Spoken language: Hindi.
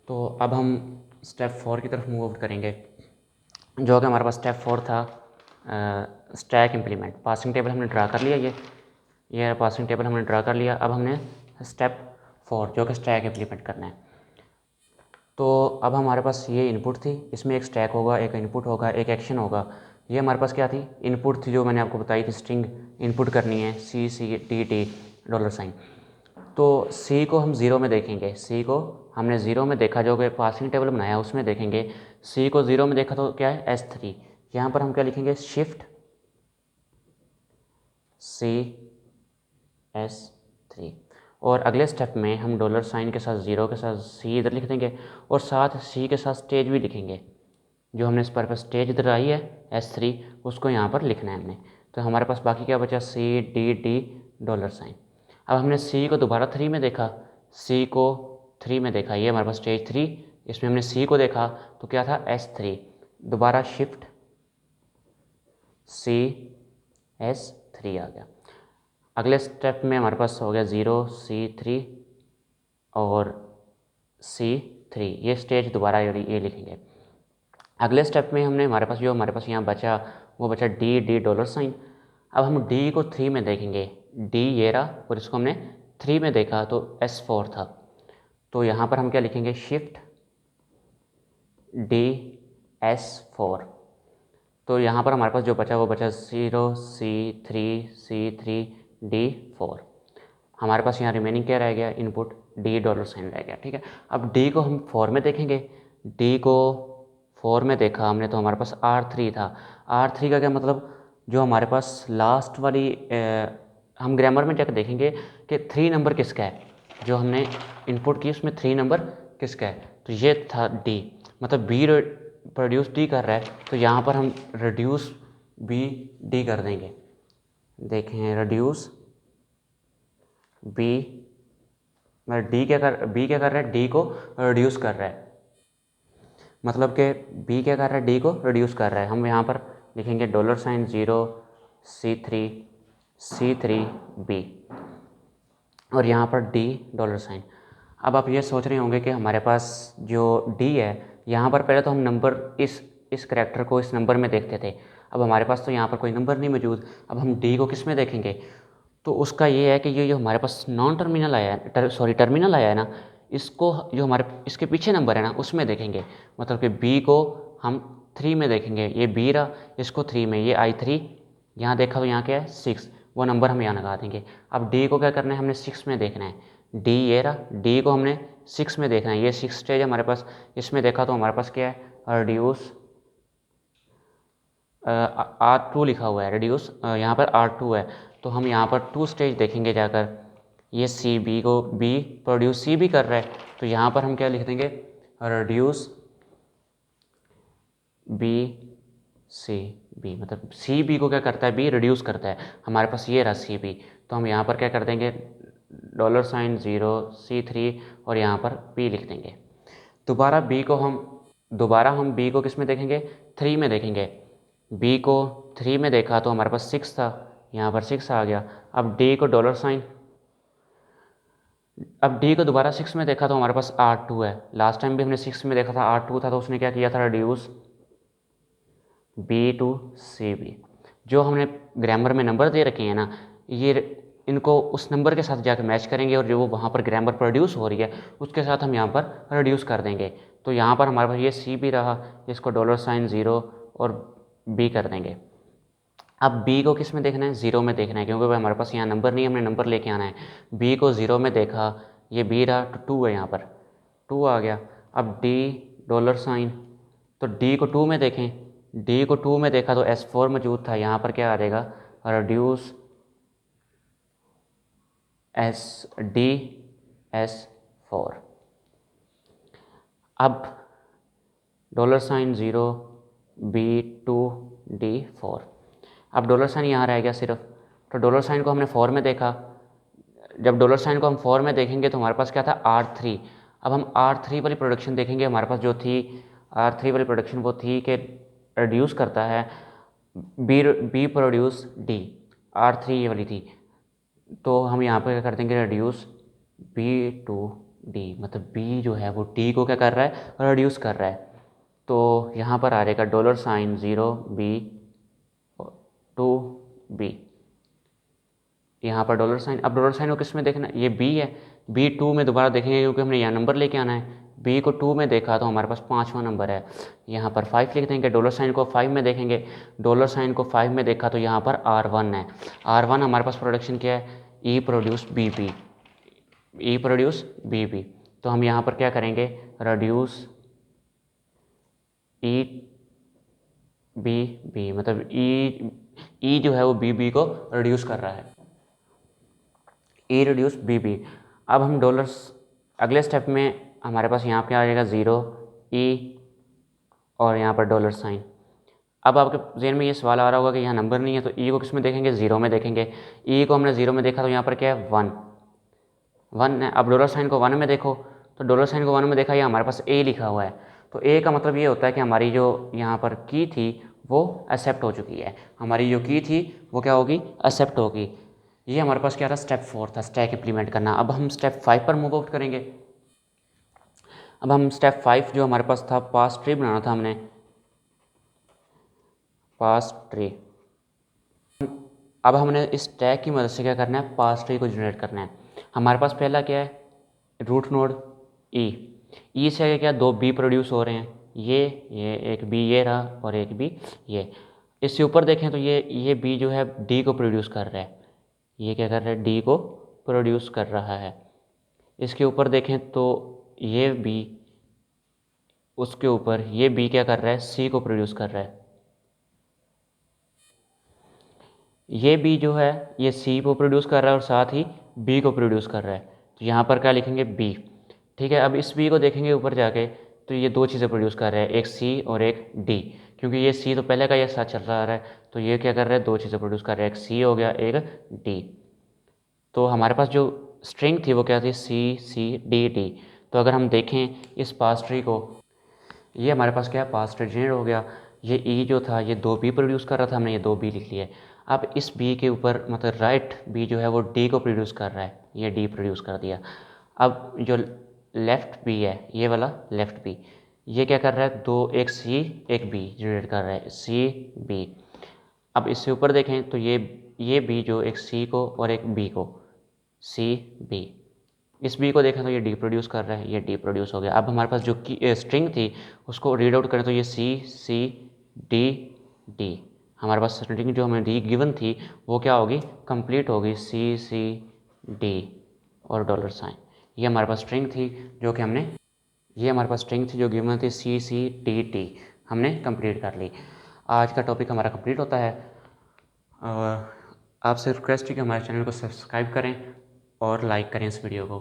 तो अब हम स्टेप 4 की तरफ मूव आउट करेंगे, जो कि हमारे पास स्टेप 4 था स्टैक इम्प्लीमेंट। पासिंग टेबल हमने ड्रा कर लिया, ये पासिंग टेबल हमने ड्रा कर लिया। अब हमने स्टेप 4 जो कि स्टैक इम्प्लीमेंट करना है। तो अब हमारे पास ये इनपुट थी, इसमें एक स्टैक होगा, एक इनपुट होगा, एक एक्शन होगा। ये हमारे पास क्या थी, इनपुट थी, जो मैंने आपको बताई थी स्ट्रिंग इनपुट करनी है CCTT $। तो सी को हम ज़ीरो में देखेंगे, सी को हमने ज़ीरो में देखा, जो कि पासिंग टेबल बनाया उसमें देखेंगे। सी को ज़ीरो में देखा तो क्या है, S3। यहाँ पर हम क्या लिखेंगे, शिफ्ट CS3। और अगले स्टेप में हम $साइन के साथ ज़ीरो के साथ सी इधर लिख देंगे, और साथ सी के साथ स्टेज भी लिखेंगे। जो हमने इस पर स्टेज इधर आई है S3, उसको यहाँ पर लिखना है हमने। तो हमारे पास बाकी क्या बचा, CDD $साइन। अब हमने सी को दोबारा 3 में देखा, सी को 3 में देखा, ये हमारे पास स्टेज 3, इसमें हमने सी को देखा तो क्या था, S3। दोबारा शिफ्ट CS3 आ गया। अगले स्टेप में हमारे पास हो गया 0 C3 और C3, ये स्टेज दोबारा ये लिखेंगे। अगले स्टेप में हमारे पास यहाँ बचा, वो बचा D $साइन। अब हम D को 3 में देखेंगे, D ये रहा, और इसको हमने 3 में देखा तो S4 था। तो यहाँ पर हम क्या लिखेंगे, शिफ्ट DS4। तो यहाँ पर हमारे पास जो बचा वो बचा 0 C3 हमारे पास यहाँ रिमेनिंग क्या रह गया, इनपुट D $साइन रह गया। ठीक है, अब D को हम 4 में देखेंगे, D को 4 में देखा हमने तो हमारे पास R3 था। R3 का क्या मतलब, जो हमारे पास लास्ट वाली हम ग्रामर में जाकर देखेंगे कि 3 नंबर किसका है, जो हमने इनपुट की उसमें 3 नंबर किसका है, तो ये था D। मतलब B प्रोड्यूस D कर रहा है, तो यहाँ पर हम रिड्यूस B D कर देंगे। देखें, रिड्यूस B, मतलब B क्या कर रहा है, D को रिड्यूस कर रहा है। मतलब कि B क्या कर रहा है, D को रिड्यूस कर रहा है। हम यहाँ पर लिखेंगे $साइन 0 C3 B, और यहाँ पर D $साइन। अब आप ये सोच रहे होंगे कि हमारे पास जो D है, यहाँ पर पहले तो हम नंबर इस करैक्टर को इस नंबर में देखते थे। अब हमारे पास तो यहाँ पर कोई नंबर नहीं मौजूद। अब हम D को किस में देखेंगे, तो उसका ये है कि ये जो हमारे पास नॉन टर्मिनल आया है, टर्मिनल आया है ना, इसको जो हमारे इसके पीछे नंबर है ना उसमें देखेंगे। मतलब कि B को हम 3 में देखेंगे, ये B रहा, इसको 3 में, ये I3 यहाँ देखा तो यहाँ क्या है 6, वो नंबर हम यहाँ लगा देंगे। अब D को क्या करना है, हमने 6 में देखना है, D ये रहा, D को हमने 6 में देखना है, ये 6 स्टेज हमारे पास। इसमें देखा तो हमारे पास क्या है, रिड्यूस R2 लिखा हुआ है, रिड्यूस यहाँ पर R2 है, तो हम यहाँ पर 2 स्टेज देखेंगे जाकर। ये B को B प्रोड्यूस C भी कर रहा है, तो यहाँ पर हम क्या लिख देंगे, रिड्यूस B मतलब B को क्या करता है, B रिड्यूस करता है। हमारे पास ये रहा B, तो हम यहाँ पर क्या कर देंगे, $साइन 0 C3 और यहाँ पर B लिख देंगे। दोबारा हम B को किस में देखेंगे, 3 में देखेंगे। B को 3 में देखा तो हमारे पास 6 था, यहाँ पर 6 आ गया। अब D को D को दोबारा 6 में देखा तो हमारे पास R2 है। लास्ट टाइम भी हमने 6 में देखा था, R2 था, तो उसने क्या किया था, रिड्यूस B to CB। जो हमने ग्रामर में नंबर दे रखे हैं ना, ये इनको उस नंबर के साथ जाकर मैच करेंगे, और जो वो वहाँ पर ग्रामर प्रोड्यूस हो रही है उसके साथ हम यहाँ पर रिड्यूस कर देंगे। तो यहाँ पर हमारे पास ये C भी रहा, इसको $साइन 0 और B कर देंगे। अब B को किस में देखना है, 0 में देखना है, क्योंकि हमारे पास यहाँ नंबर नहीं है, हमने नंबर लेके आना है। B को 0 में देखा, ये B रहा, तो 2 है, यहाँ पर 2 आ गया। अब D $साइन, तो D को 2 में देखें, D को 2 में देखा तो S4 मौजूद था, यहाँ पर क्या आ जाएगा, रिड्यूस DS4। अब $साइन 0 B to D4। अब $साइन यहाँ रह गया सिर्फ, तो $साइन को हमने 4 में देखा। जब $साइन को हम 4 में देखेंगे तो हमारे पास क्या था, R3। अब हम R3 वाली प्रोडक्शन देखेंगे, हमारे पास जो थी R3 वाली प्रोडक्शन वो थी कि रिड्यूस करता है B प्रोड्यूस D, R3 ये वाली थी। तो हम यहाँ पर क्या कर देंगे, रिड्यूस B to डी, मतलब बी जो है वो डी को क्या कर रहा है, रिड्यूस कर रहा है। तो यहाँ पर आ जाएगा $, 0 बी टू बी, यहाँ पर $, अब $, को किस में देखना, ये बी है, बी टू में दोबारा देखेंगे क्योंकि हमने यहाँ नंबर लेके आना है। बी को 2 में देखा तो हमारे पास 5वां नंबर है, यहाँ पर 5 लिख देंगे। $, को 5 में देखेंगे, $, को 5 में देखा तो यहाँ पर R1 है। R1 हमारे पास प्रोडक्शन क्या है, ई प्रोड्यूस बी बी, ई प्रोड्यूस बी बी। तो हम यहाँ पर क्या करेंगे, रिड्यूस ई बी बी, मतलब ई जो है वो बी बी को रिड्यूस कर रहा है, ई रिड्यूस बी बी। अब हम डॉलर्स अगले स्टेप में हमारे पास यहाँ क्या आ जाएगा, 0 ई और यहाँ पर $। अब आपके जहन में ये सवाल आ रहा होगा कि यहाँ नंबर नहीं है तो ई को किस में देखेंगे, 0 में देखेंगे। ई को हमने 0 में देखा तो यहाँ पर क्या है, 1 है। अब $, को 1 में देखो तो $, को 1 में देखा, ये हमारे पास ए लिखा हुआ है। तो ए का मतलब ये होता है कि हमारी जो यहाँ पर की थी वो एक्सेप्ट हो चुकी है, हमारी जो की थी वो क्या होगी, एक्सेप्ट होगी। ये हमारे पास क्या था, स्टेप 4 था, स्टैक इंप्लीमेंट करना। अब हम स्टेप 5 पर मूव आउट करेंगे। अब हम स्टेप 5 जो हमारे पास था, पास ट्री बनाना था हमने, पास ट्री। अब हमने इस टैग की मदद से क्या करना है, पास ट्री को जनरेट करना है। हमारे पास पहला क्या है, रूट नोड ई से आगे क्या, 2 बी प्रोड्यूस हो रहे हैं, ये एक बी ये रहा और एक बी ये। इससे ऊपर देखें तो ये बी जो है डी को प्रोड्यूस कर रहा है, ये क्या कर रहा है, डी को प्रोड्यूस कर रहा है। इसके ऊपर देखें तो ये बी, उसके ऊपर ये बी क्या कर रहा है, सी को प्रोड्यूस कर रहा है। ये बी जो है ये सी को प्रोड्यूस कर रहा है और साथ ही बी को प्रोड्यूस कर रहा है। तो यहाँ पर क्या लिखेंगे, बी। ठीक है, अब इस बी को देखेंगे ऊपर जाके तो ये 2 चीज़ें प्रोड्यूस कर रहा है, एक सी और एक डी। क्योंकि ये सी तो पहले का ये साथ चल रहा है, तो ये क्या कर रहा है, 2 चीज़ें प्रोड्यूस कर रहा है, एक सी हो गया एक डी। तो हमारे पास जो स्ट्रिंग थी वो क्या थी, सी सी डी डी। तो अगर हम देखें इस पास ट्री को, ये हमारे पास क्या है, पास ट्री जनरेट हो गया। ये ई जो था ये 2 बी प्रोड्यूस कर रहा था, हमने ये 2 बी लिख लिया है। अब इस बी के ऊपर मतलब राइट बी जो है वो डी को प्रोड्यूस कर रहा है, ये डी प्रोड्यूस कर दिया। अब जो लेफ़्ट बी है, ये वाला लेफ़्ट बी, ये क्या कर रहा है, 2 एक सी एक बी जनरेट कर रहा है, सी बी। अब इससे ऊपर देखें तो ये बी जो एक सी को और एक बी को, सी बी। इस बी को देखें तो ये डी प्रोड्यूस कर रहा है, ये डी प्रोड्यूस हो गया। अब हमारे पास जो की स्ट्रिंग थी उसको रीड आउट करें तो ये सी सी डी डी, हमारे पास स्ट्रिंग जो हमें डी गिवन थी वो क्या होगी, कंप्लीट होगी, सी सी डी और $। ये हमारे पास स्ट्रिंग थी जो कि हमने, ये हमारे पास स्ट्रिंग थी जो गिवन थी, सी सी डी डी, हमने कंप्लीट कर ली। आज का टॉपिक हमारा कंप्लीट होता है। आपसे रिक्वेस्ट है कि हमारे चैनल को सब्सक्राइब करें और लाइक करें इस वीडियो को।